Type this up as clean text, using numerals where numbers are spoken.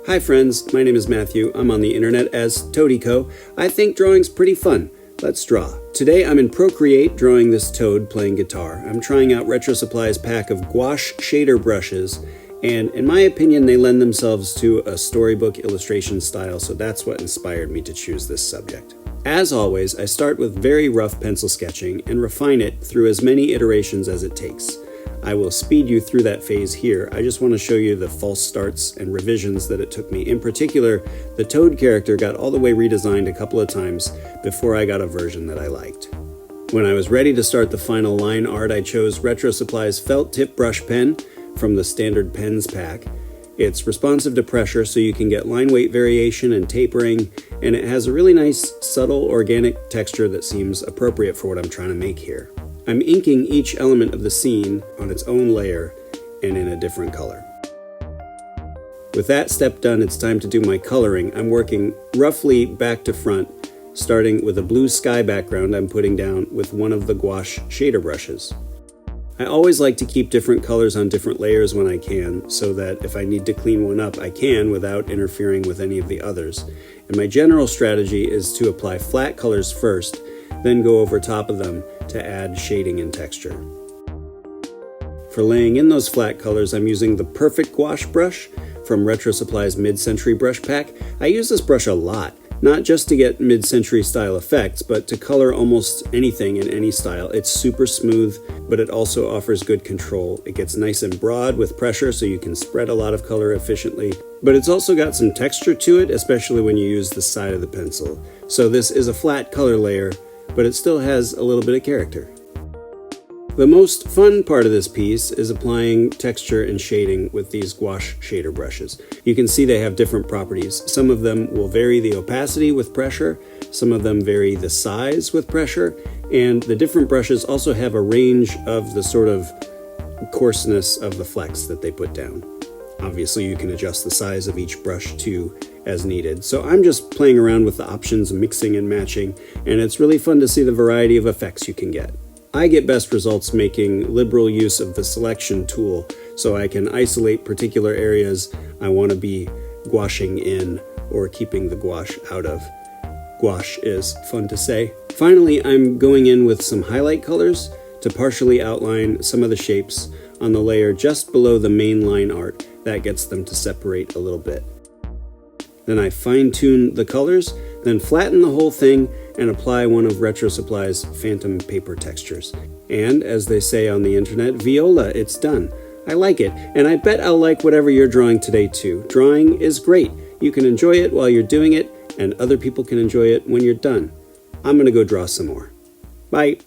Hi friends, my name is Matthew. I'm on the internet as ToadieCo. I think drawing's pretty fun. Let's draw. Today I'm in Procreate drawing this toad playing guitar. I'm trying out RetroSupply's pack of gouache shader brushes, and in my opinion they lend themselves to a storybook illustration style, so that's what inspired me to choose this subject. As always, I start with very rough pencil sketching and refine it through as many iterations as it takes. I will speed you through that phase here. I just want to show you the false starts and revisions that it took me. In particular, the Toad character got all the way redesigned a couple of times before I got a version that I liked. When I was ready to start the final line art, I chose RetroSupply's felt tip brush pen from the standard pens pack. It's responsive to pressure, so you can get line weight variation and tapering, and it has a really nice, subtle, organic texture that seems appropriate for what I'm trying to make here. I'm inking each element of the scene on its own layer and in a different color. With that step done, it's time to do my coloring. I'm working roughly back to front, starting with a blue sky background I'm putting down with one of the gouache shader brushes. I always like to keep different colors on different layers when I can, so that if I need to clean one up, I can without interfering with any of the others. And my general strategy is to apply flat colors first, then go over top of them to add shading and texture. For laying in those flat colors, I'm using the Perfect Gouache brush from RetroSupply's Mid-Century brush pack. I use this brush a lot, not just to get mid-century style effects, but to color almost anything in any style. It's super smooth, but it also offers good control. It gets nice and broad with pressure, so you can spread a lot of color efficiently. But it's also got some texture to it, especially when you use the side of the pencil. So this is a flat color layer, but it still has a little bit of character. The most fun part of this piece is applying texture and shading with these gouache shader brushes. You can see they have different properties. Some of them will vary the opacity with pressure, some of them vary the size with pressure, and the different brushes also have a range of the sort of coarseness of the flecks that they put down. Obviously, you can adjust the size of each brush too as needed. So I'm just playing around with the options, mixing and matching, and it's really fun to see the variety of effects you can get. I get best results making liberal use of the selection tool, so I can isolate particular areas I want to be gouaching in or keeping the gouache out of. Gouache is fun to say. Finally, I'm going in with some highlight colors to partially outline some of the shapes on the layer just below the main line art. That gets them to separate a little bit. Then I fine-tune the colors, then flatten the whole thing and apply one of RetroSupply's phantom paper textures. And as they say on the internet, viola, it's done. I like it, and I bet I'll like whatever you're drawing today too. Drawing is great. You can enjoy it while you're doing it, and other people can enjoy it when you're done. I'm gonna go draw some more. Bye.